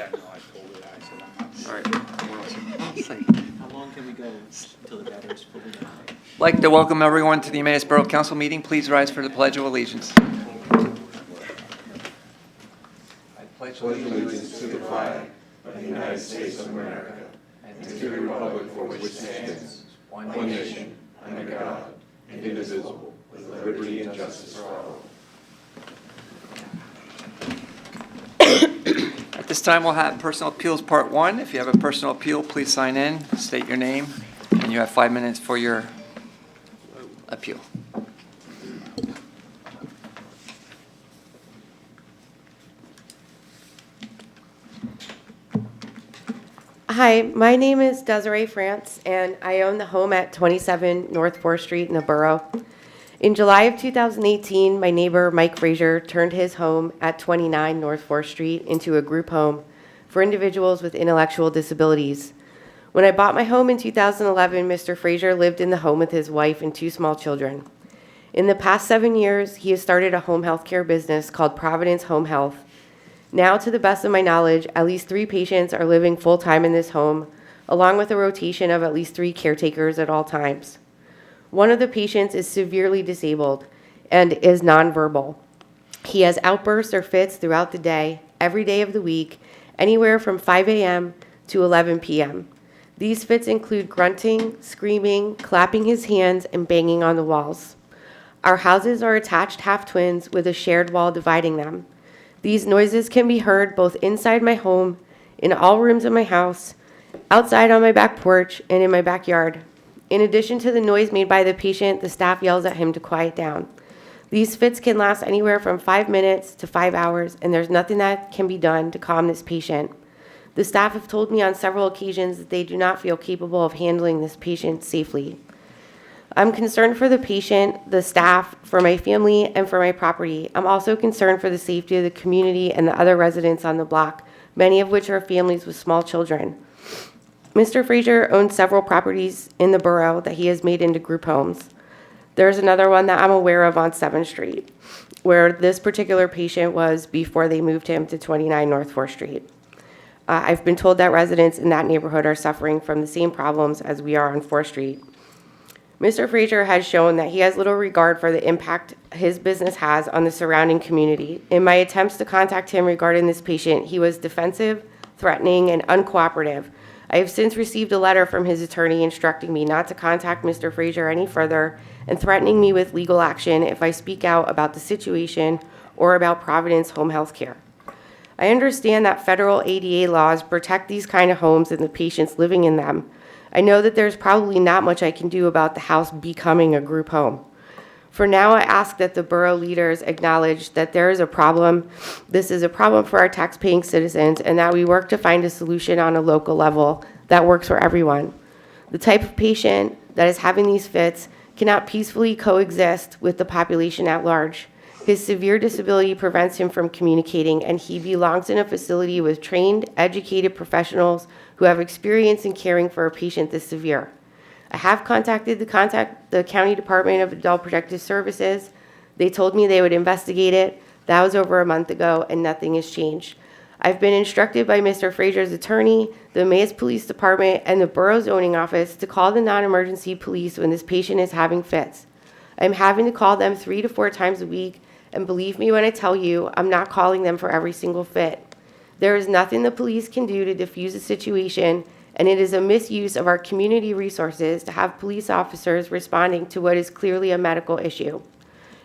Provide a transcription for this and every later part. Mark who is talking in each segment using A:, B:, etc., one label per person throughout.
A: Yeah, no, I told it, I said I'm not.
B: All right.
C: How long can we go until the battery's fully done?
B: I'd like to welcome everyone to the Emmaus Borough Council meeting. Please rise for the Pledge of Allegiance. I pledge
D: allegiance to the flag of the United States of America and to the republic for which it stands, one nation, under God, indivisible, with liberty and justice for all.
B: At this time, we'll have personal appeals part 1. If you have a personal appeal, please sign in, state your name, and you have 5 minutes for your appeal.
E: Hi, my name is Desiree France, and I own the home at 27 North 4th Street in the borough. In July of 2018, my neighbor Mike Frazier turned his home at 29 North 4th Street into a group home for individuals with intellectual disabilities. When I bought my home in 2011, Mr. Frazier lived in the home with his wife and 2 small children. In the past 7 years, he has started a home health care business called Providence Home Health. Now, to the best of my knowledge, at least 3 patients are living full-time in this home, along with a rotation of at least 3 caretakers at all times. One of the patients is severely disabled and is nonverbal. He has outbursts or fits throughout the day, every day of the week, anywhere from 5 a.m. to 11 p.m. These fits include grunting, screaming, clapping his hands, and banging on the walls. Our houses are attached half-twins with a shared wall dividing them. These noises can be heard both inside my home, in all rooms of my house, outside on my back porch, and in my backyard. In addition to the noise made by the patient, the staff yells at him to quiet down. These fits can last anywhere from 5 minutes to 5 hours, and there's nothing that can be done to calm this patient. The staff have told me on several occasions that they do not feel capable of handling this patient safely. I'm concerned for the patient, the staff, for my family, and for my property. I'm also concerned for the safety of the community and the other residents on the block, many of which are families with small children. Mr. Frazier owns several properties in the borough that he has made into group homes. There's another one that I'm aware of on 7th Street, where this particular patient was before they moved him to 29 North 4th Street. I've been told that residents in that neighborhood are suffering from the same problems as we are on 4th Street. Mr. Frazier has shown that he has little regard for the impact his business has on the surrounding community. In my attempts to contact him regarding this patient, he was defensive, threatening, and uncooperative. I have since received a letter from his attorney instructing me not to contact Mr. Frazier any further and threatening me with legal action if I speak out about the situation or about Providence Home Health Care. I understand that federal ADA laws protect these kind of homes and the patients living in them. I know that there's probably not much I can do about the house becoming a group home. For now, I ask that the borough leaders acknowledge that there is a problem. This is a problem for our tax-paying citizens, and that we work to find a solution on a local level that works for everyone. The type of patient that is having these fits cannot peacefully coexist with the population at large. His severe disability prevents him from communicating, and he belongs in a facility with trained, educated professionals who have experience in caring for a patient this severe. I have contacted the County Department of Adult Protective Services. They told me they would investigate it. That was over a month ago, and nothing has changed. I've been instructed by Mr. Frazier's attorney, the Emmaus Police Department, and the Borough Zoning Office to call the non-emergency police when this patient is having fits. I'm having to call them 3 to 4 times a week, and believe me when I tell you, I'm not calling them for every single fit. There is nothing the police can do to defuse the situation, and it is a misuse of our community resources to have police officers responding to what is clearly a medical issue.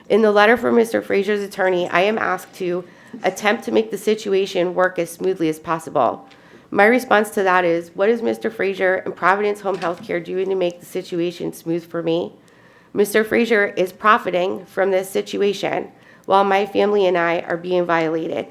E: In the letter from Mr. Frazier's attorney, I am asked to attempt to make the situation work as smoothly as possible. My response to that is, what is Mr. Frazier and Providence Home Health Care doing to make the situation smooth for me? Mr. Frazier is profiting from this situation while my family and I are being violated.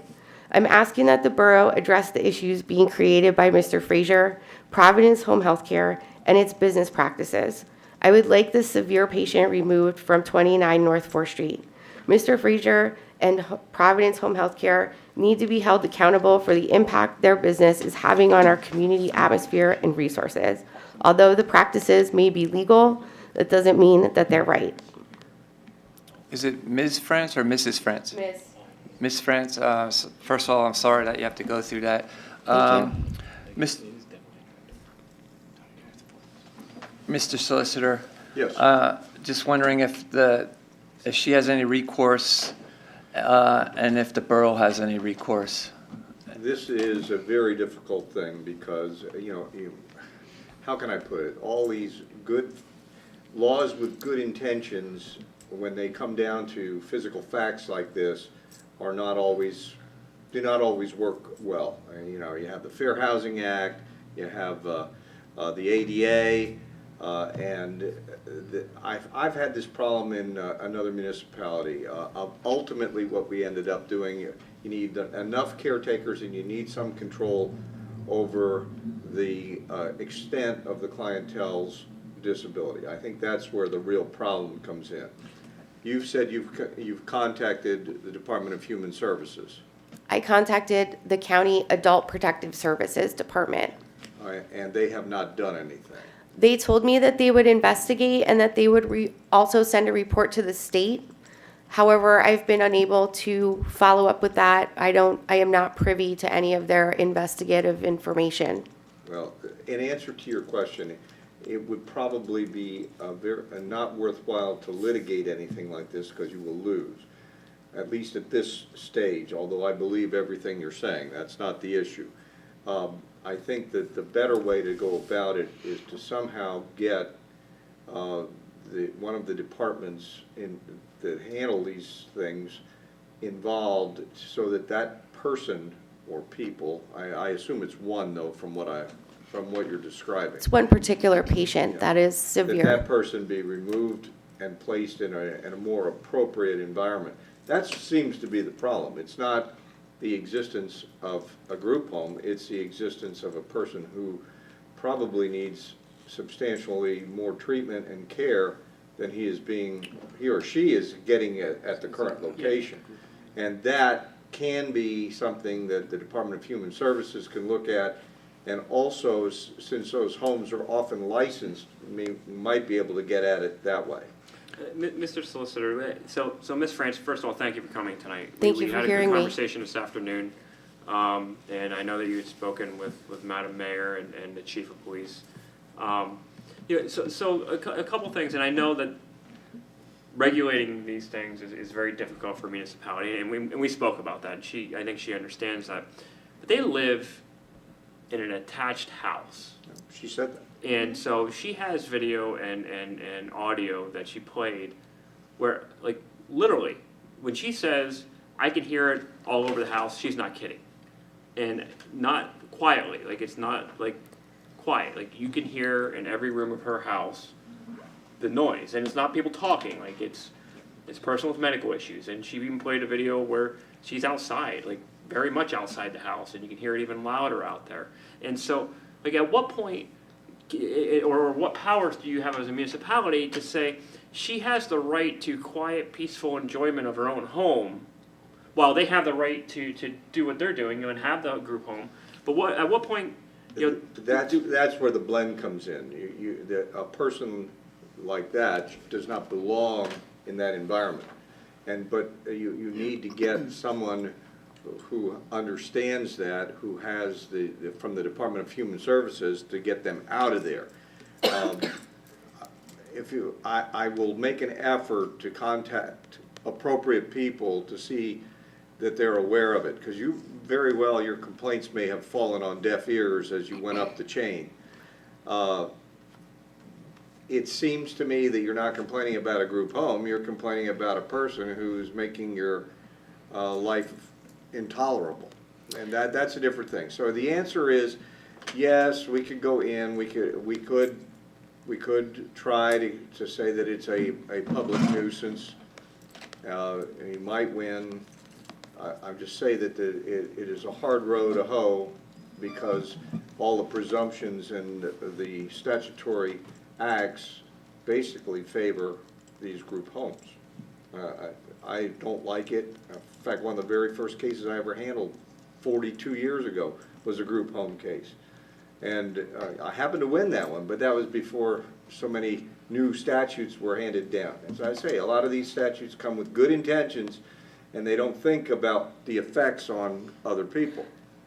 E: I'm asking that the borough address the issues being created by Mr. Frazier, Providence Home Health Care, and its business practices. I would like this severe patient removed from 29 North 4th Street. Mr. Frazier and Providence Home Health Care need to be held accountable for the impact their business is having on our community atmosphere and resources. Although the practices may be legal, that doesn't mean that they're right.
B: Is it Ms. France or Mrs. France?
E: Miss.
B: Ms. France, first of all, I'm sorry that you have to go through that. Mis- Mr. Solicitor,
D: Yes.
B: just wondering if she has any recourse, and if the borough has any recourse.
D: This is a very difficult thing because, how can I put it? All these good laws with good intentions, when they come down to physical facts like this, do not always work well. You have the Fair Housing Act, you have the ADA, and I've had this problem in another municipality. Ultimately, what we ended up doing, you need enough caretakers and you need some control over the extent of the clientele's disability. I think that's where the real problem comes in. You've said you've contacted the Department of Human Services.
E: I contacted the County Adult Protective Services Department.
D: And they have not done anything.
E: They told me that they would investigate and that they would also send a report to the state. However, I've been unable to follow up with that. I am not privy to any of their investigative information.
D: Well, in answer to your question, it would probably be not worthwhile to litigate anything like this because you will lose, at least at this stage, although I believe everything you're saying. That's not the issue. I think that the better way to go about it is to somehow get one of the departments that handle these things involved so that that person or people, I assume it's one though from what you're describing.
E: It's one particular patient that is severe.
D: That person be removed and placed in a more appropriate environment. That seems to be the problem. It's not the existence of a group home, it's the existence of a person who probably needs substantially more treatment and care than he or she is getting at the current location. And that can be something that the Department of Human Services can look at, and also, since those homes are often licensed, might be able to get at it that way.
F: Mr. Solicitor, so Ms. France, first of all, thank you for coming tonight.
E: Thank you for hearing
F: We
E: me.
F: had a good conversation this afternoon, and I know that you had spoken with Madam Mayor and the Chief of Police. So a couple things, and I know that regulating these things is very difficult for a municipality, and we spoke about that. I think she understands that, but they live in an attached house.
D: She said that.
F: And so she has video and audio that she played where, like, literally, when she says, I can hear it all over the house, she's not kidding. And not quietly, like, it's not, like, quiet. Like, you can hear in every room of her house the noise. And it's not people talking, like, it's person with medical issues. And she even played a video where she's outside, like, very much outside the house, and you can hear it even louder out there. And so, like, at what point, or what powers do you have as a municipality to say she has the right to quiet, peaceful enjoyment of her own home, while they have the right to do what they're doing and have the group home? But at what point,
D: That's where the blend comes in. A person like that does not belong in that environment, but you need to get someone who understands that, who has from the Department of Human Services to get them out of there. I will make an effort to contact appropriate people to see that they're aware of it, because your complaints may have fallen on deaf ears as you went up the chain. It seems to me that you're not complaining about a group home, you're complaining about a person who's making your life intolerable, and that's a different thing. So the answer is yes, we could go in, we could try to say that it's a public nuisance. You might win. I just say that it is a hard row to hoe, because all the presumptions and the statutory acts basically favor these group homes. I don't like it. In fact, one of the very first cases I ever handled 42 years ago was a group home case. And I happened to win that one, but that was before so many new statutes were handed down. As I say, a lot of these statutes come with good intentions, and they don't think about the effects on other people.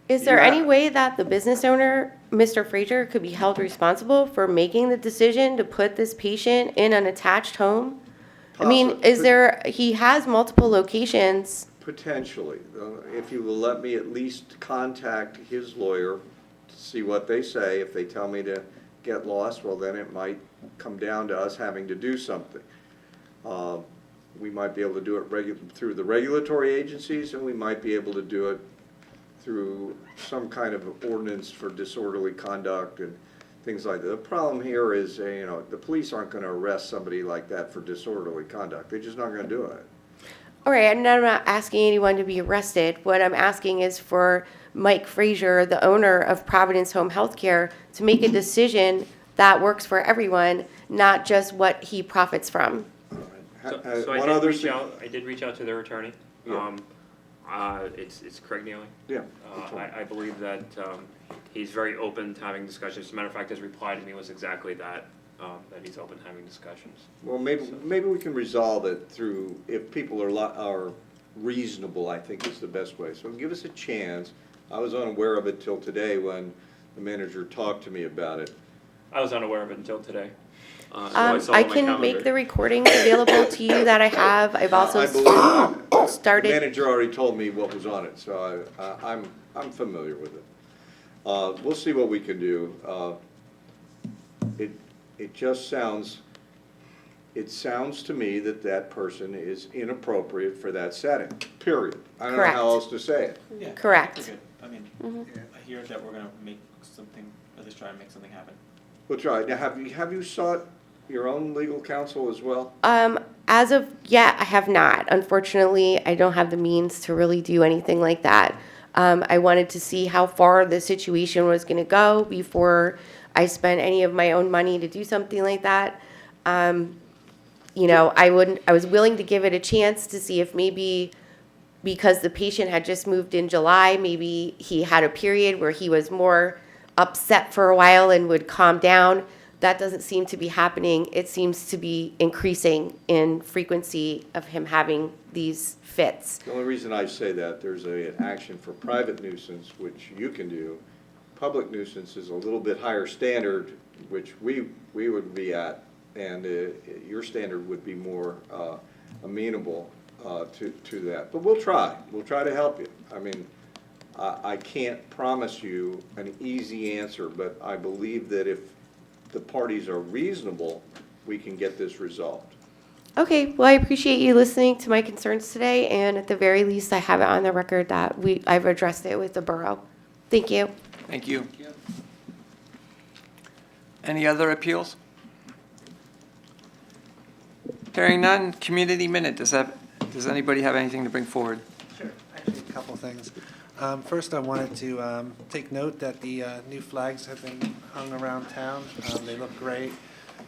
E: Is there
D: You
E: any
D: have-
E: way that the business owner, Mr. Frazier, could be held responsible for making the decision to put this patient in an attached home? I mean,
D: Possi-
E: he has multiple locations.
D: Potentially. If you will let me at least contact his lawyer to see what they say. If they tell me to get lost, well, then it might come down to us having to do something. We might be able to do it through the regulatory agencies, and we might be able to do it through some kind of ordinance for disorderly conduct and things like that. The problem here is, the police aren't going to arrest somebody like that for disorderly conduct. They're just not going to do it.
E: All right, and I'm not asking anyone to be arrested. What I'm asking is for Mike Frazier, the owner of Providence Home Healthcare, to make a decision that works for everyone, not just what he profits from.
F: So
D: One other thing.
F: I did reach out to their attorney.
D: Yeah.
F: It's Craig Neely.
D: Yeah.
F: I believe that he's very open to having discussions. As a matter of fact, his reply to me was exactly that, that he's open to having discussions.
D: Well, maybe we can resolve it through, if people are reasonable, I think is the best way. So give us a chance. I was unaware of it till today when the manager talked to me about it.
F: I was unaware of it until today. So I saw it
E: I
F: on my
E: can
F: calendar.
E: make the recordings available to you that I have. I've also
D: I believe the
E: started.
D: manager already told me what was on it, so I'm familiar with it. We'll see what we can do. It just sounds to me that person is inappropriate for that setting, period. I don't know
E: Correct.
D: how else to say it.
C: Yeah,
E: Correct.
C: we're good. I mean, I hear that we're gonna make something, at least try and make something happen.
D: We'll try. Now, have you sought your own legal counsel as well?
E: As of yet, I have not. Unfortunately, I don't have the means to really do anything like that. I wanted to see how far the situation was going to go before I spent any of my own money to do something like that. I was willing to give it a chance to see if maybe because the patient had just moved in July, maybe he had a period where he was more upset for a while and would calm down. That doesn't seem to be happening. It seems to be increasing in frequency of him having these fits.
D: The only reason I say that, there's an action for private nuisance, which you can do. Public nuisance is a little bit higher standard, which we would be at, and your standard would be more amenable to that. But we'll try. We'll try to help you. I mean, I can't promise you an easy answer, but I believe that if the parties are reasonable, we can get this resolved.
E: Okay, well, I appreciate you listening to my concerns today, and at the very least, I have it on the record that I've addressed it with the borough. Thank you.
B: Thank you. Any other appeals? Hearing none, community minute. Does anybody have anything to bring forward?
G: Sure. Actually, a couple things. First, I wanted to take note that the new flags have been hung around town. They look great.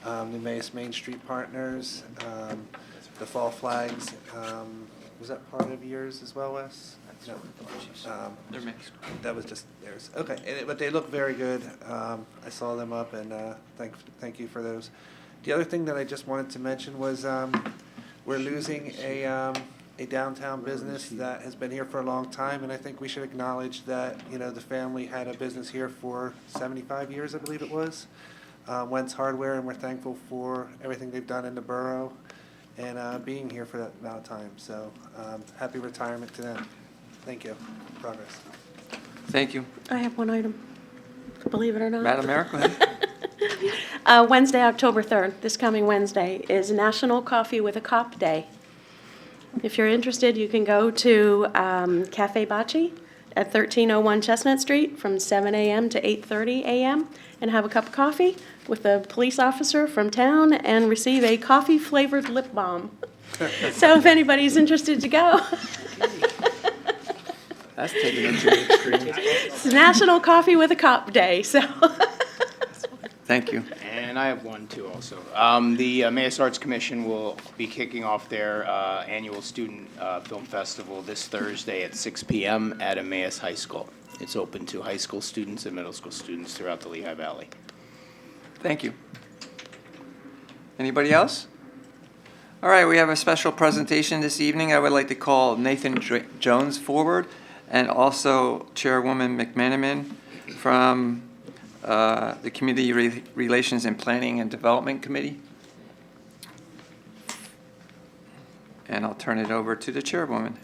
G: The Emmaus Main Street Partners, the fall flags. Was that part of yours as well, Wes? No.
B: They're mixed.
G: That was just theirs. Okay, but they look very good. I saw them up, and thank you for those. The other thing that I just wanted to mention was we're losing a downtown business that has been here for a long time, and I think we should acknowledge that, the family had a business here for 75 years, I believe it was, Wentz Hardware, and we're thankful for everything they've done in the borough and being here for that amount of time. So happy retirement to them. Thank you. Progress.
B: Thank you.
H: I have one item, believe it or not.
B: Madam Mayor, go ahead.
H: Wednesday, October 3rd, this coming Wednesday, is National Coffee with a Cop Day. If you're interested, you can go to Cafe Bocce at 1301 Chestnut Street from 7 a.m. to 8:30 a.m. and have a cup of coffee with a police officer from town and receive a coffee-flavored lip balm. So if anybody's interested to go.
B: That's taking it to the extreme.
H: It's National Coffee with a Cop Day, so.
B: Thank you.
A: And I have one too also. The Emmaus Arts Commission will be kicking off their annual student film festival this Thursday at 6 p.m. at Emmaus High School. It's open to high school students and middle school students throughout the Lehigh Valley.
B: Thank you. Anybody else? All right, we have a special presentation this evening. I would like to call Nathan Jones forward. and also Chairwoman McManaman from the Community Relations and Planning and Development Committee. And I'll turn it over to the Chairwoman.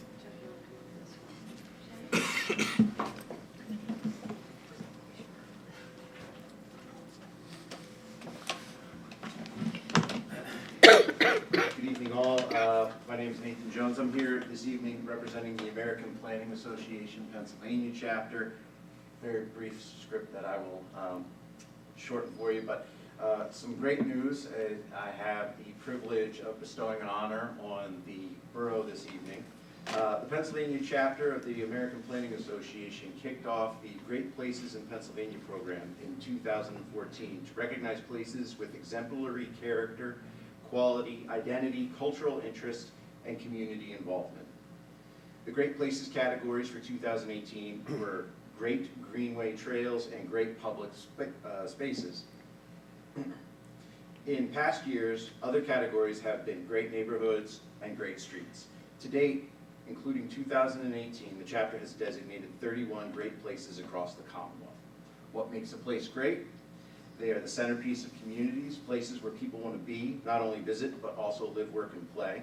I: Good evening, all. My name is Nathan Jones. I'm here this evening representing the American Planning Association Pennsylvania chapter. Very brief script that I will shorten for you, but some great news. I have the privilege of bestowing an honor on the borough this evening. The Pennsylvania chapter of the American Planning Association kicked off the Great Places in Pennsylvania program in 2014 to recognize places with exemplary character, quality, identity, cultural interest, and community involvement. The Great Places categories for 2018 were great greenway trails and great public spaces. In past years, other categories have been great neighborhoods and great streets. To date, including 2018, the chapter has designated 31 great places across the Commonwealth. What makes a place great? They are the centerpiece of communities, places where people want to be, not only visit, but also live, work, and play.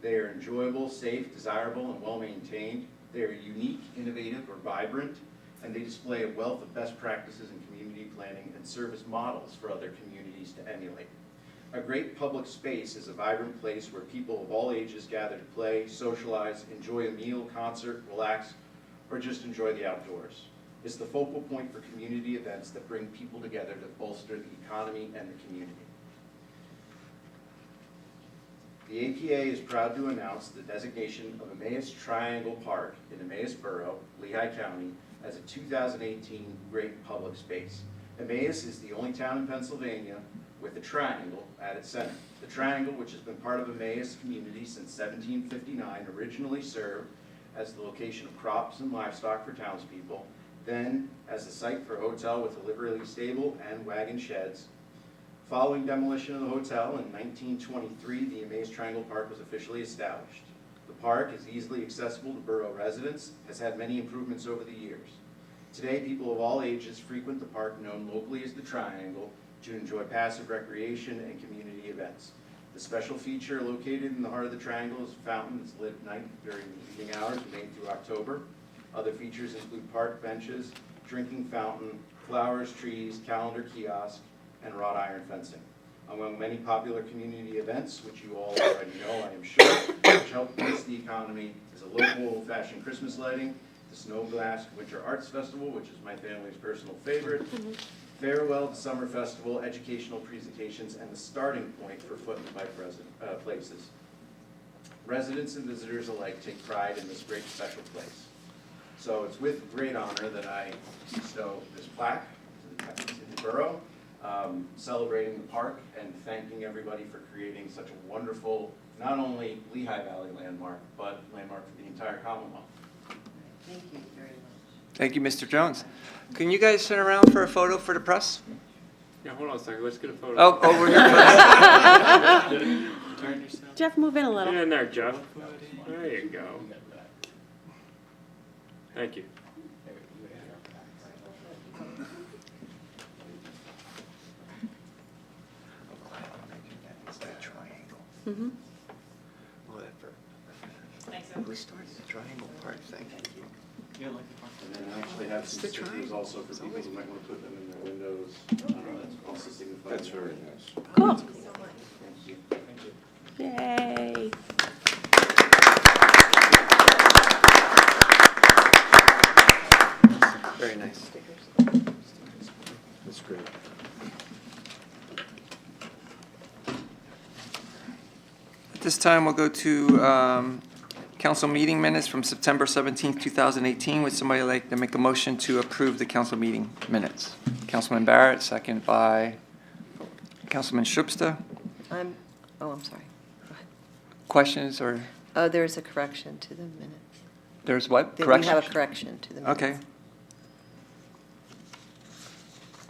I: They are enjoyable, safe, desirable, and well-maintained. They are unique, innovative, or vibrant, and they display a wealth of best practices in community planning and service models for other communities to emulate. A great public space is a vibrant place where people of all ages gather to play, socialize, enjoy a meal, concert, relax, or just enjoy the outdoors. It's the focal point for community events that bring people together to bolster the economy and the community. The APA is proud to announce the designation of Emmaus Triangle Park in Emmaus Borough, Lehigh County, as a 2018 Great Public Space. Emmaus is the only town in Pennsylvania with a triangle at its center. The triangle, which has been part of Emmaus community since 1759, originally served as the location of crops and livestock for townspeople, then as a site for a hotel with a livery stable and wagon sheds. Following demolition of the hotel in 1923, the Emmaus Triangle Park was officially established. The park is easily accessible to borough residents, has had many improvements over the years. Today, people of all ages frequent the park known locally as the Triangle to enjoy passive recreation and community events. The special feature located in the heart of the Triangle is a fountain that's lit at night during the evening hours, May through October. Other features include park benches, drinking fountain, flowers, trees, calendar kiosk, and wrought iron fencing. Among many popular community events, which you all already know, I am sure, which help boost the economy, is a local old-fashioned Christmas lighting, the Snow Glass Winter Arts Festival, which is my family's personal favorite, Farewell to Summer Festival, educational presentations, and the starting point for foot and bike places. Residents and visitors alike take pride in this great special place. So it's with great honor that I bestow this plaque to the borough, celebrating the park and thanking everybody for creating such a wonderful, not only Lehigh Valley landmark, but landmark for the entire Commonwealth.
J: Thank you very much.
B: Thank you, Mr. Jones. Can you guys turn around for a photo for the press?
F: Yeah, hold on a second, let's get a photo.
B: Oh, over here.
C: Turn yourself.
H: Jeff, move in a
F: Get
H: little.
F: in there, Jeff. There you go. Thank you.
H: Mhm.
B: Who started the Triangle Park thing?
C: You like the park?
I: And then I actually have some stickers also for people who might want to put them in their windows. Also signify.
D: That's very nice.
H: Cool.
I: Thank you.
H: Yay.
B: Very nice.
D: That's great.
B: At this time, we'll go to council meeting minutes from September 17th, 2018. Would somebody like to make a motion to approve the council meeting minutes? Councilman Barrett, second by Councilman Schubsta.
J: I'm sorry. Go ahead.
B: Questions or
J: Oh, there's a correction to the minutes.
B: there's what?
J: We
B: Correction?
J: have a correction to the minutes.
B: Okay.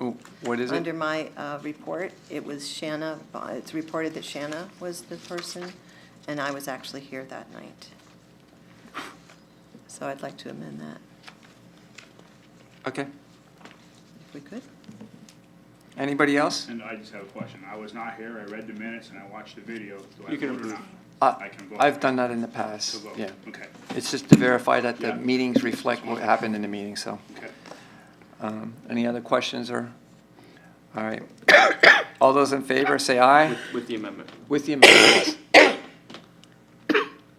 B: Ooh, what is it?
J: Under my report, it was Shanna, it's reported that Shanna was the person, and I was actually here that night. So I'd like to amend that,
B: Okay.
J: if we could.
B: Anybody else?
K: And I just have a question. I was not here, I read the minutes and I watched the video. Do I
B: You can
K: vote or not? I can vote.
B: I've done that in the
K: To
B: past,
K: vote.
B: yeah.
K: Okay,
B: It's just to verify that the
K: Yeah.
B: meetings reflect what happened in the meeting, so.
K: okay.
B: Any other questions or? All right. All those in favor, say aye.
F: With the amendment.
B: With the amendments.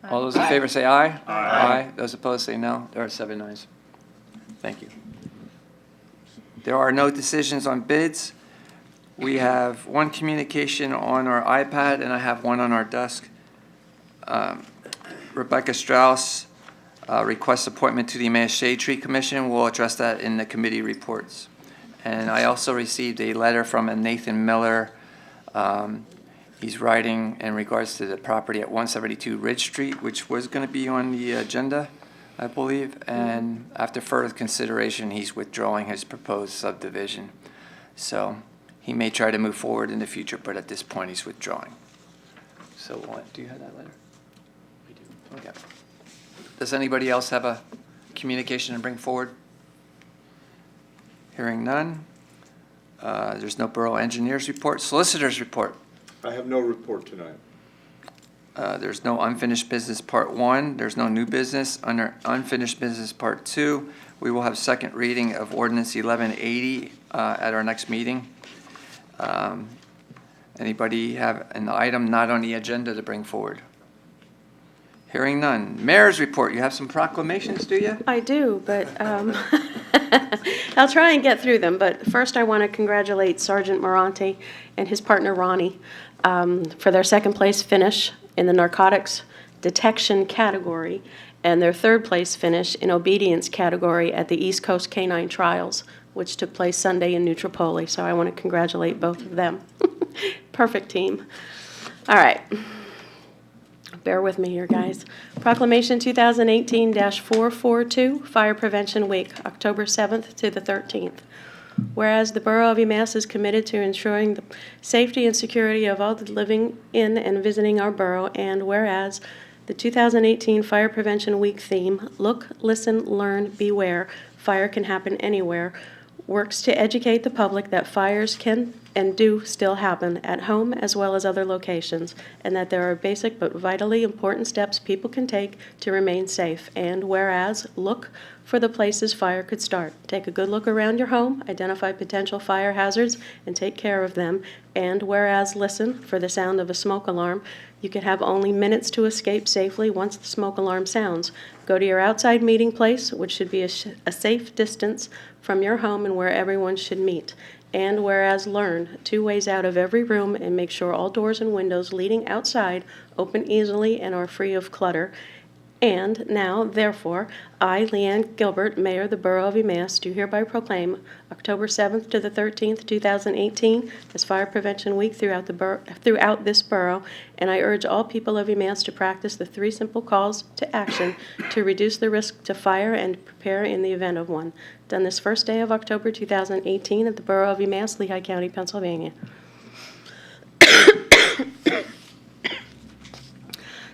B: All those in favor, say aye. Aye. Those opposed, say no. There are 7 ayes. Thank you. There are no decisions on bids. We have one communication on our iPad, and I have one on our desk. Rebecca Strauss requests appointment to the Emmaus Shade Tree Commission. We'll address that in the committee reports. And I also received a letter from a Nathan Miller. He's writing in regards to the property at 172 Ridge Street, which was going to be on the agenda, I believe. And after further consideration, he's withdrawing his proposed subdivision. So he may try to move forward in the future, but at this point, he's withdrawing. So what, do you have that letter?
F: I do.
B: Okay. Does anybody else have a communication to bring forward? Hearing none. There's no borough engineers report. Solicitors report.
D: I have no report tonight.
B: There's no unfinished business part 1. There's no new business. Under unfinished business part 2, we will have second reading of ordinance 1180 at our next meeting. Anybody have an item not on the agenda to bring forward? Hearing none. Mayor's report. You have some proclamations, do you?
H: I do, but I'll try and get through them. But first, I want to congratulate Sergeant Moranti and his partner Ronnie for their second place finish in the narcotics detection category and their third place finish in obedience category at the East Coast Canine Trials, which took place Sunday in Nutropoli. So I want to congratulate both of them. Perfect team. All right. Bear with me here, guys. Proclamation 2018-442, Fire Prevention Week, October 7th to the 13th. Whereas the Borough of UMass is committed to ensuring the safety and security of all living in and visiting our borough, and whereas the 2018 Fire Prevention Week theme, Look, Listen, Learn, Beware, Fire Can Happen Anywhere, works to educate the public that fires can and do still happen at home as well as other locations, and that there are basic but vitally important steps people can take to remain safe. And whereas, look for the places fire could start. Take a good look around your home, identify potential fire hazards, and take care of them. And whereas, listen for the sound of a smoke alarm. You can have only minutes to escape safely once the smoke alarm sounds. Go to your outside meeting place, which should be a safe distance from your home and where everyone should meet. And whereas, learn 2 ways out of every room and make sure all doors and windows leading outside open easily and are free of clutter. And now, therefore, I, Leanne Gilbert, Mayor of the Borough of UMass, do hereby proclaim October 7th to the 13th, 2018 as Fire Prevention Week throughout this borough, and I urge all people of UMass to practice the 3 simple calls to action to reduce the risk to fire and prepare in the event of one. Done this first day of October 2018 at the Borough of UMass, Lehigh County, Pennsylvania.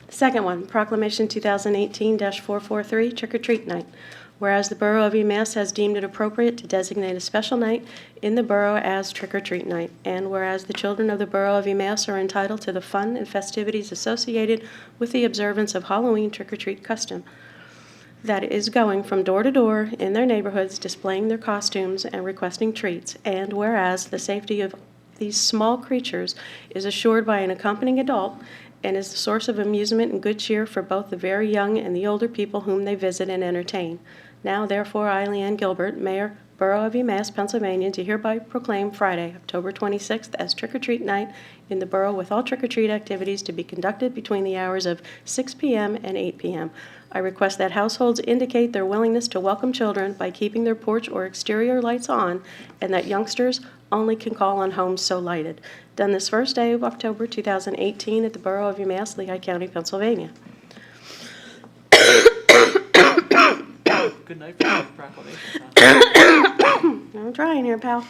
H: Second one, Proclamation 2018-443, Trick or Treat Night. Whereas the Borough of UMass has deemed it appropriate to designate a special night in the borough as Trick or Treat Night. And whereas the children of the Borough of UMass are entitled to the fun and festivities associated with the observance of Halloween trick or treat custom that is going from door to door in their neighborhoods, displaying their costumes and requesting treats. And whereas the safety of these small creatures is assured by an accompanying adult and is the source of amusement and good cheer for both the very young and the older people whom they visit and entertain. Now, therefore, I, Leanne Gilbert, Mayor, Borough of UMass, Pennsylvania, do hereby proclaim Friday, October 26th as Trick or Treat Night in the borough, with all trick or treat activities to be conducted between the hours of 6 p.m. and 8 p.m. I request that households indicate their willingness to welcome children by keeping their porch or exterior lights on, and that youngsters only can call on homes so lighted. Done this first day of October 2018 at the Borough of UMass, Lehigh County, Pennsylvania.
C: Good night for the proclamation, huh?
H: I'm trying here, pal.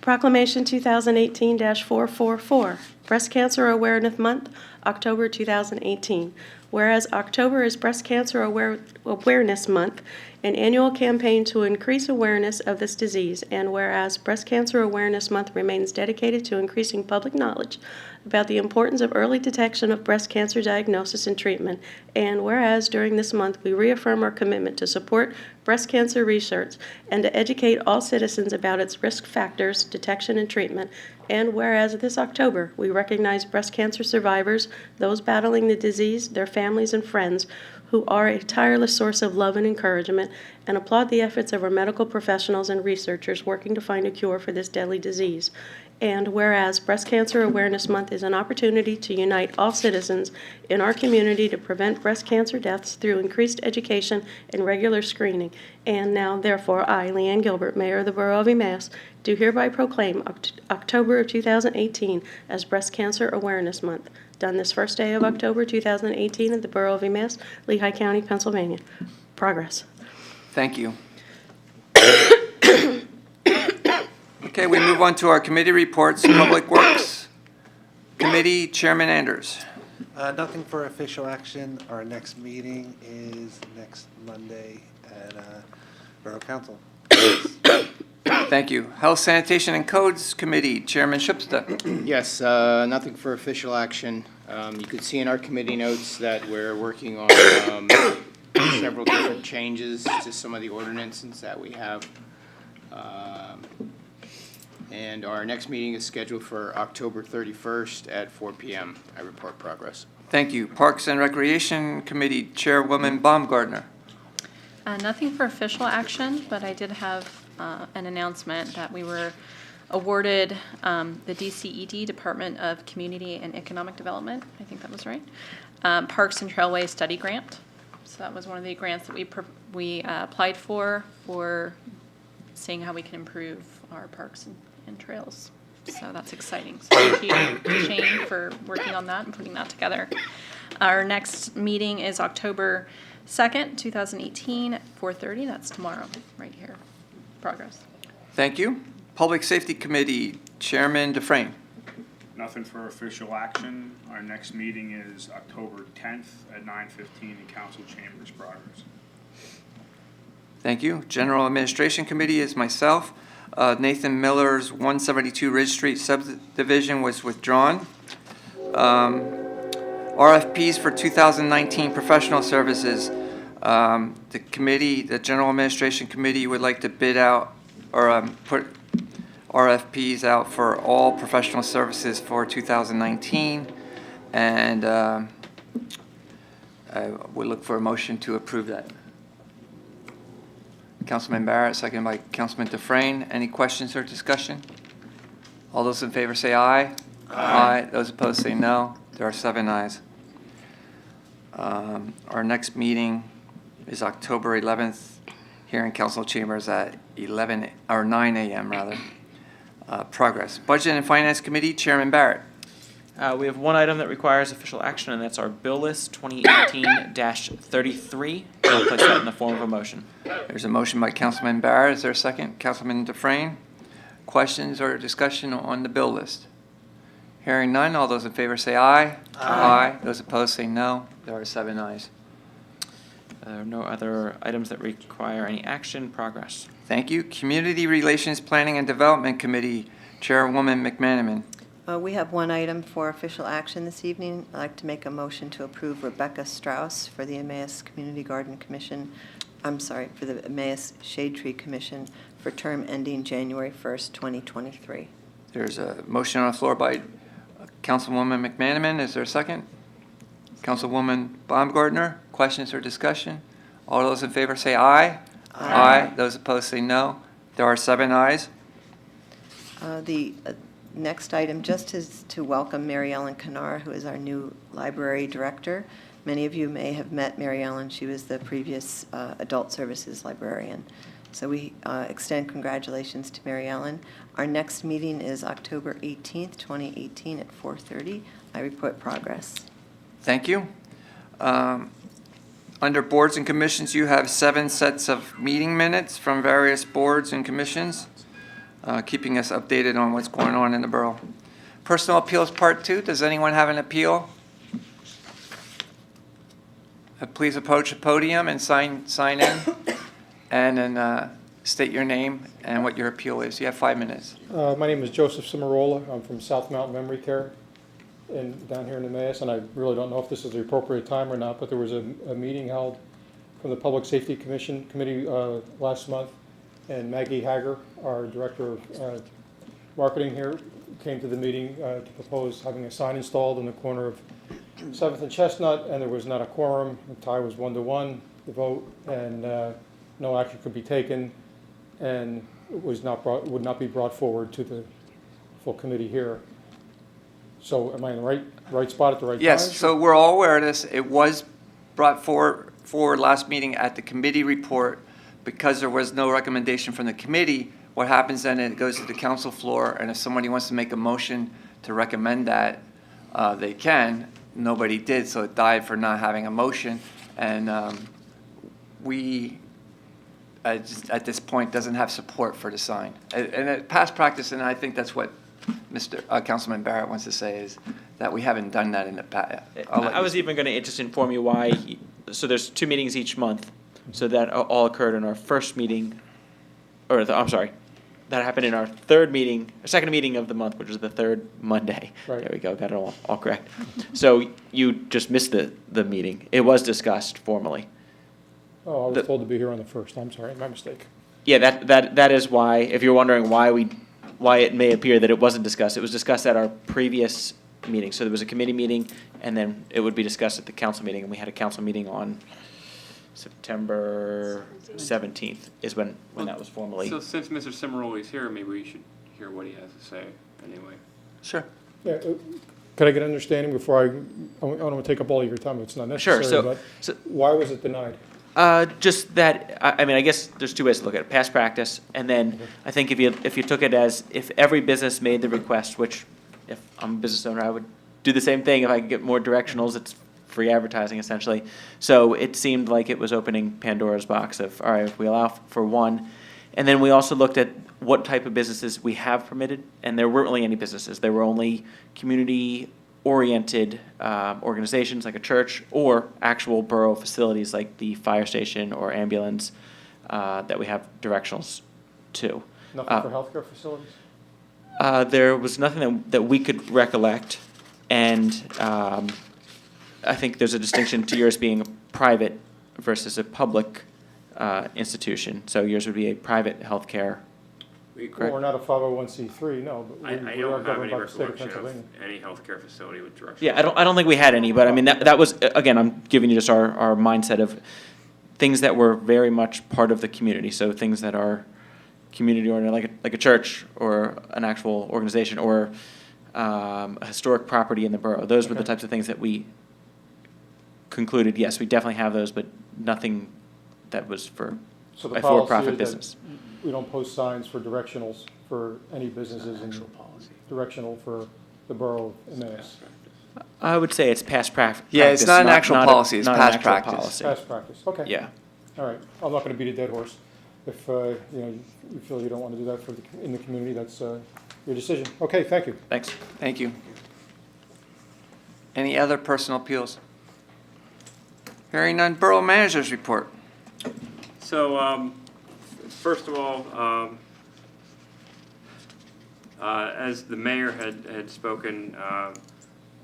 H: Proclamation 2018-444, Breast Cancer Awareness Month, October 2018. Whereas October is Breast Cancer Awareness Month, an annual campaign to increase awareness of this disease, and whereas Breast Cancer Awareness Month remains dedicated to increasing public knowledge about the importance of early detection of breast cancer diagnosis and treatment, and whereas during this month we reaffirm our commitment to support breast cancer research and to educate all citizens about its risk factors, detection, and treatment, and whereas this October we recognize breast cancer survivors, those battling the disease, their families and friends, who are a tireless source of love and encouragement, and applaud the efforts of our medical professionals and researchers working to find a cure for this deadly disease. And whereas Breast Cancer Awareness Month is an opportunity to unite all citizens in our community to prevent breast cancer deaths through increased education and regular screening. And now, therefore, I, Leanne Gilbert, Mayor of the Borough of Emmaus, do hereby proclaim October of 2018 as Breast Cancer Awareness Month. Done this first day of October 2018 at the Borough of Emmaus, Lehigh County, Pennsylvania. Progress.
B: Thank you. Okay, we move on to our committee reports. Public Works Committee, Chairman Anders.
G: Nothing for official action. Our next meeting is next Monday at Borough Council.
B: Thank you. Health, Sanitation, and Codes Committee, Chairman Schupsta.
A: Yes, nothing for official action. You could see in our committee notes that we're working on several different changes to some of the ordinances that we have. And our next meeting is scheduled for October 31st at 4 p.m. I report progress.
B: Thank you. Parks and Recreation Committee, Chairwoman Baumgartner.
L: Nothing for official action, but I did have an announcement that we were awarded the DCED, Department of Community and Economic Development, I think that was right, Parks and Trailways Study Grant. So that was one of the grants that we applied for seeing how we can improve our parks and trails. So that's exciting. So thank you to Shane for working on that and putting that together. Our next meeting is October 2nd, 2018 at 4:30. That's tomorrow, right here. Progress.
B: Thank you. Public Safety Committee, Chairman Dufresne.
K: Nothing for official action. Our next meeting is October 10th at 9:15 in Council Chambers. Progress.
B: Thank you. General Administration Committee is myself. Nathan Miller's 172 Ridge Street subdivision was withdrawn. RFPs for 2019 professional services. The General Administration Committee would like to bid out or put RFPs out for all professional services for 2019. And we look for a motion to approve that. Councilman Barrett, second by Councilman Dufresne. Any questions or discussion? All those in favor say aye. Aye. Those opposed say no. There are 7 ayes. Our next meeting is October 11th here in Council Chambers at 9 a.m. rather. Progress. Budget and Finance Committee, Chairman Barrett.
C: We have one item that requires official action, and that's our bill list 2018-33. I'll place that in the form of a motion.
B: There's a motion by Councilman Barrett. Is there a second? Councilman Dufresne. Questions or discussion on the bill list? Hearing none, all those in favor say aye. Aye. Those opposed say no. There are 7 ayes.
C: There are no other items that require any action. Progress.
B: Thank you. Community Relations Planning and Development Committee, Chairwoman McManaman.
J: We have one item for official action this evening. I'd like to make a motion to approve Rebecca Strauss for the Emmaus Community Garden Commission, for the Emmaus Shade Tree Commission for term ending January 1st, 2023.
B: There's a motion on the floor by Councilwoman McManaman. Is there a second? Councilwoman Baumgartner. Questions or discussion? All those in favor say aye. Aye. Those opposed say no. There are 7 ayes.
J: The next item just is to welcome Mary Ellen Canar, who is our new library director. Many of you may have met Mary Ellen. She was the previous adult services librarian. So we extend congratulations to Mary Ellen. Our next meeting is October 18th, 2018 at 4:30. I report progress.
B: Thank you. Under boards and commissions, you have 7 sets of meeting minutes from various boards and commissions, keeping us updated on what's going on in the borough. Personal appeals part 2. Does anyone have an appeal? Please approach the podium and sign in, and then state your name and what your appeal is. You have 5 minutes.
M: My name is Joseph Cimarola. I'm from South Mountain Memory Care down here in Emmaus, and I really don't know if this is the appropriate time or not, but there was a meeting held from the Public Safety Committee last month, and Maggie Hager, our Director of Marketing here, came to the meeting to propose having a sign installed in the corner of 7th and Chestnut, and there was not a quorum. The tie was 1-1, the vote, and no action could be taken, and it would not be brought forward to the full committee here. So am I in the right spot at the right time?
B: Yes, so we're all aware of this. It was brought forward last meeting at the committee report. Because there was no recommendation from the committee, what happens then, it goes to the council floor, and if somebody wants to make a motion to recommend that, they can. Nobody did, so it died for not having a motion. And we, just at this point, doesn't have support for the sign. And past practice, and I think that's what Councilman Barrett wants to say, is that we haven't done that in the past.
C: I was even going to just inform you why. So there's 2 meetings each month. So that all occurred in our first meeting, I'm sorry, that happened in our second meeting of the month, which is the third Monday.
M: Right.
C: There we go, got it all correct. So you just missed the meeting. It was discussed formally.
M: Oh, I was told to be here on the 1st. I'm sorry, my mistake.
C: Yeah, that is why, if you're wondering why it may appear that it wasn't discussed, it was discussed at our previous meeting. So there was a committee meeting, and then it would be discussed at the council meeting, and we had a council meeting on September 17th is when that was formally.
F: So since Mr. Cimaroli is here, maybe we should hear what he has to say anyway.
B: Sure.
M: Yeah, could I get an understanding before I don't want to take up all of your time if it's not necessary,
C: Sure,
M: but why was it denied?
C: Just that, I mean, I guess there's 2 ways to look at it, past practice, and then I think if you took it as, if every business made the request, which if I'm a business owner, I would do the same thing. If I could get more directionals, it's free advertising essentially. So it seemed like it was opening Pandora's box of, all right, if we allow for one. And then we also looked at what type of businesses we have permitted, and there weren't really any businesses. There were only community-oriented organizations like a church or actual borough facilities like the fire station or ambulance that we have directionals to.
M: Nothing for healthcare facilities?
C: There was nothing that we could recollect, and I think there's a distinction to yours being a private versus a public institution. So yours would be a private healthcare.
M: Well, we're not a 501c3, no, but
F: I
M: we are
F: don't have
M: governed
F: any
M: by the state of
F: recollection of
M: Pennsylvania.
F: any healthcare facility with direction.
C: Yeah, I don't think we had any, but I mean, that was, again, I'm giving you just our mindset of things that were very much part of the community. So things that are community-oriented, like a church or an actual organization or a historic property in the borough. Those were the types of things that we concluded, yes, we definitely have those, but nothing that was for
M: So the
C: a
M: policy
C: for-profit
M: is
C: business.
M: that we don't post signs for directionals for any businesses and directional for the borough of Emmaus.
C: I would say it's past practice.
B: Yeah, it's not an actual policy, it's
C: not an
B: past
C: actual
B: practice.
C: policy.
M: Past practice, okay.
C: Yeah.
M: All right, I'm not going to beat a dead horse. If you feel you don't want to do that in the community, that's your decision. Okay, thank you.
C: Thanks.
B: Thank you. Any other personal appeals? Hearing none, Borough Manager's report.
F: So, first of all, as the mayor had spoken,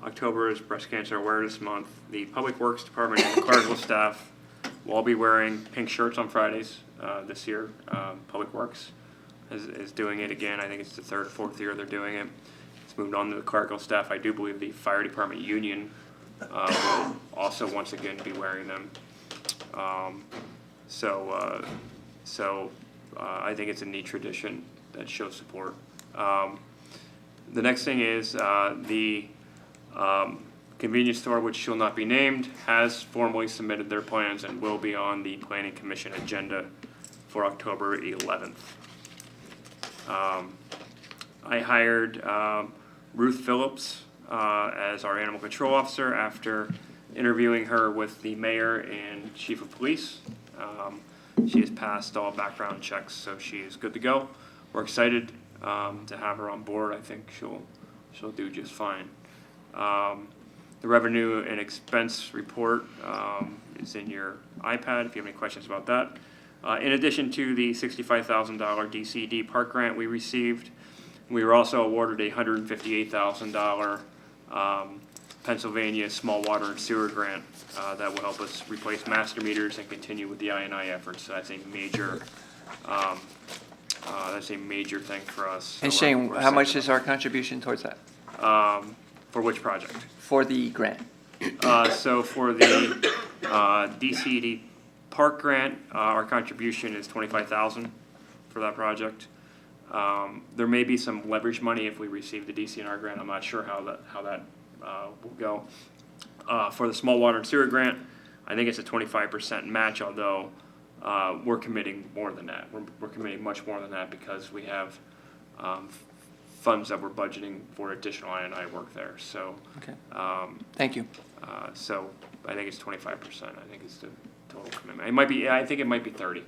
F: October is Breast Cancer Awareness Month. The Public Works Department and the clerical staff will all be wearing pink shirts on Fridays this year. Public Works is doing it again. I think it's the 3rd or 4th year they're doing it. It's moved on to the clerical staff. I do believe the Fire Department Union will also once again be wearing them. So I think it's a neat tradition that shows support. The next thing is the convenience store, which shall not be named, has formally submitted their plans and will be on the Planning Commission agenda for October 11th. I hired Ruth Phillips as our animal control officer after interviewing her with the mayor and chief of police. She has passed all background checks, so she is good to go. We're excited to have her on board. I think she'll do just fine. The revenue and expense report is in your iPad if you have any questions about that. In addition to the $65,000 DCD park grant we received, we were also awarded a $158,000 Pennsylvania small water and sewer grant that will help us replace master meters and continue with the I&I efforts. So that's a major thing for us.
B: And
F: So
B: Shane,
F: we're
B: how much
F: excited
B: is our contribution towards that?
F: for which project?
B: For the grant?
F: So for the DCD park grant, our contribution is $25,000 for that project. There may be some leverage money if we receive the DCNR grant. I'm not sure how that will go. For the small water and sewer grant, I think it's a 25% match, although we're committing more than that. We're committing much more than that because we have funds that we're budgeting for additional I&I work there. So,
B: Okay. Thank you.
F: So I think it's 25%. I think it's the total commitment. It might be. I think it might be 30.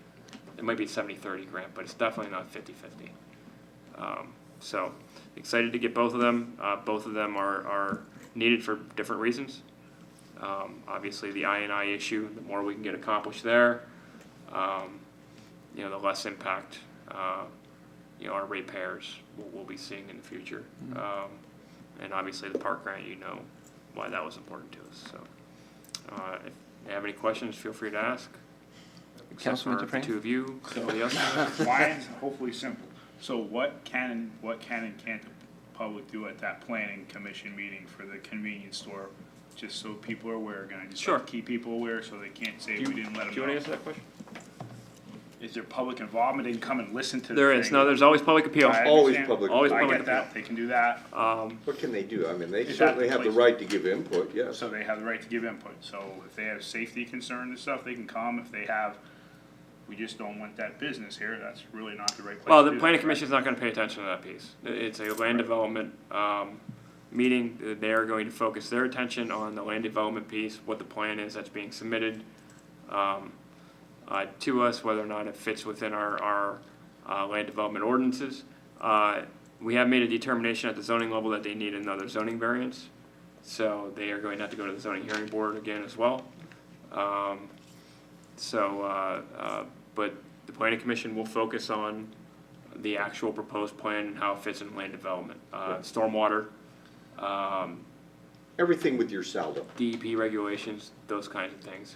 F: It might be 70-30 grant, but it's definitely not 50-50. So excited to get both of them. Both of them are needed for different reasons. Obviously, the I&I issue, the more we can get accomplished there, the less impact our ratepayers will be seeing in the future. And obviously, the park grant, why that was important to us. So if you have any questions, feel free to ask.
B: Councilman
F: Except for
B: Dufresne?
F: the two of you, somebody else.
K: Mine's hopefully simple. So what can and can't the public do at that planning commission meeting for the convenience store? Just so people are aware, gonna just
F: Sure.
K: keep people aware so they can't say we didn't let them know.
F: Do you want to answer that question?
K: Is there public involvement? They can come and listen to the
F: There is.
K: thing.
F: No, there's always public appeal.
K: I
D: Always
K: understand.
D: public.
F: Always
K: I
F: public
K: get that,
F: appeal.
K: they can do that,
D: What can they do? I mean, they
K: Is that
D: certainly
K: the
D: have the
K: place?
D: right to give input, yes.
K: so they have the right to give input. So if they have safety concerns and stuff, they can come. If they have, we just don't want that business here, that's really not the right place to do that.
F: Well, the planning commission's not going to pay attention to that piece. It's a land development meeting. They are going to focus their attention on the land development piece, what the plan is that's being submitted to us, whether or not it fits within our land development ordinances. We have made a determination at the zoning level that they need another zoning variance. So they are going to have to go to the zoning hearing board again as well. But the planning commission will focus on the actual proposed plan and how it fits in land development. Stormwater,
D: Everything with your saldo.
F: DEP regulations, those kinds of things.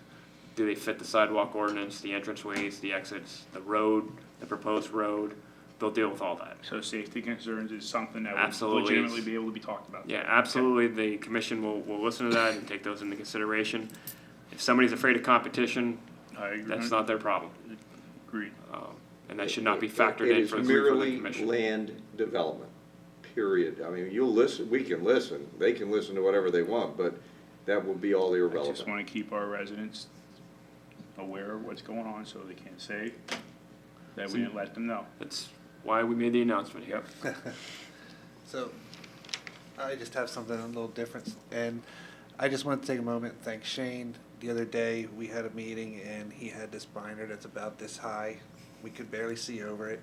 F: Do they fit the sidewalk ordinance, the entranceways, the exits, the road, the proposed road? They'll deal with all that.
K: So safety concerns is something that would
F: Absolutely.
K: legitimately be able to be talked about.
F: Yeah, absolutely. The commission will listen to that and take those into consideration. If somebody's afraid of competition,
K: I agree.
F: that's not their problem.
K: Agreed.
F: And that should not be factored
D: It
F: in
D: is
F: for the
D: merely
F: commission.
D: land development, period. I mean, you'll listen, we can listen, they can listen to whatever they want, but that will be all
K: I
D: irrelevant.
K: just wanna keep our residents aware of what's going on, so they can't say that we didn't let them know.
F: That's why we made the announcement here.
G: So, I just have something a little different, and I just want to take a moment and thank Shane. The other day, we had a meeting, and he had this binder that's about this high. We could barely see over it.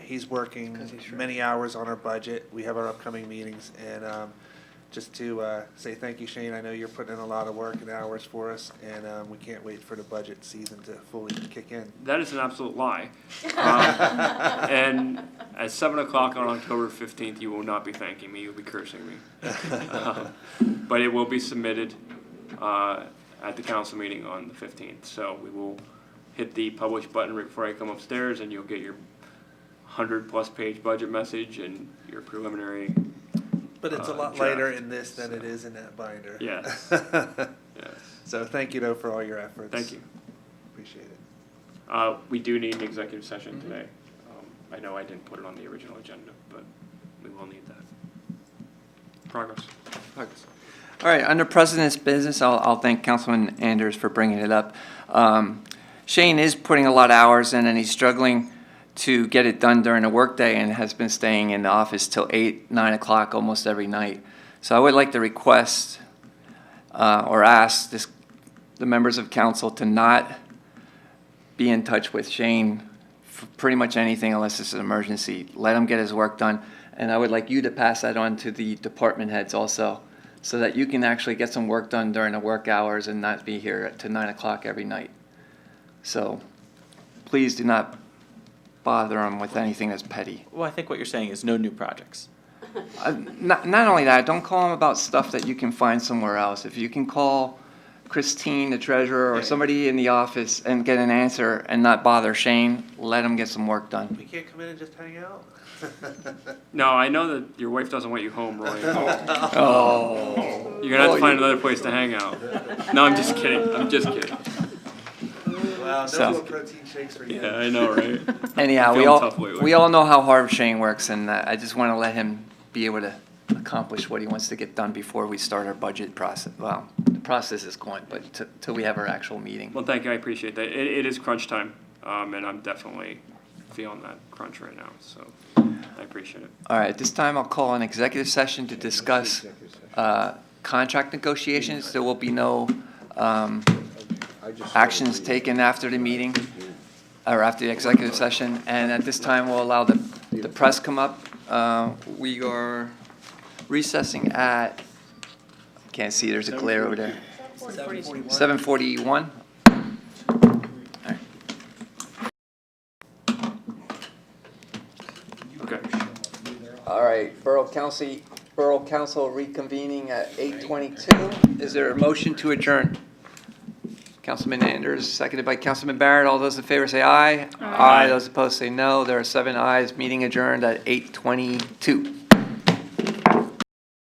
G: He's working many hours on our budget. We have our upcoming meetings, and just to say thank you, Shane. I know you're putting in a lot of work and hours for us, and we can't wait for the budget season to fully kick in.
F: That is an absolute lie. And at 7 o'clock on October 15th, you will not be thanking me, you'll be cursing me. But it will be submitted at the council meeting on the 15th. So we will hit the publish button right before I come upstairs, and you'll get your 100-plus page budget message and your preliminary.
G: But it's a lot
F: draft.
G: lighter in this than it is in that binder.
F: Yes. Yes.
G: So thank you, though, for all your efforts.
F: Thank you.
G: Appreciate it.
F: We do need an executive session today. I know I didn't put it on the original agenda, but we will need that. Progress.
B: All right, under President's business, I'll thank Councilman Anders for bringing it up. Shane is putting a lot of hours in, and he's struggling to get it done during the workday and has been staying in the office till 8, 9 o'clock almost every night. So I would like to request or ask the members of council to not be in touch with Shane for pretty much anything unless it's an emergency. Let him get his work done. And I would like you to pass that on to the department heads also, so that you can actually get some work done during the work hours and not be here to 9 o'clock every night. So please do not bother them with anything that's petty.
C: Well, I think what you're saying is no new projects.
B: Not only that, don't call them about stuff that you can find somewhere else. If you can call Christine, the treasurer, or somebody in the office and get an answer and not bother Shane, let them get some work done.
G: We can't come in and just hang out?
F: No, I know that your wife doesn't want you home, Roy.
B: Oh.
F: You're gonna have to find another place to hang out. No, I'm just kidding. I'm just kidding.
G: Wow, no
B: So-
G: more protein shakes for you.
F: Yeah, I know, right?
B: Anyhow,
F: Feeling tough lately.
B: we all know how hard Shane works, and I just want to let him be able to accomplish what he wants to get done before we start our budget process. Well, the process is going, but till we have our actual meeting.
F: Well, thank you. I appreciate that. It is crunch time, and I'm definitely feeling that crunch right now. So I appreciate it.
B: All right, at this time, I'll call an executive session to discuss contract negotiations. There will be no actions taken after the meeting, or after the executive session. And at this time, we'll allow the press come up. We are recessing at, can't see, there's a glare over there. 7:41.
F: Okay.
B: All right, Borough Council reconvening at 8:22. Is there a motion to adjourn? Councilman Anders, seconded by Councilman Barrett. All those in favor say aye. Aye. Those opposed say no. There are 7 ayes. Meeting adjourned at 8:22.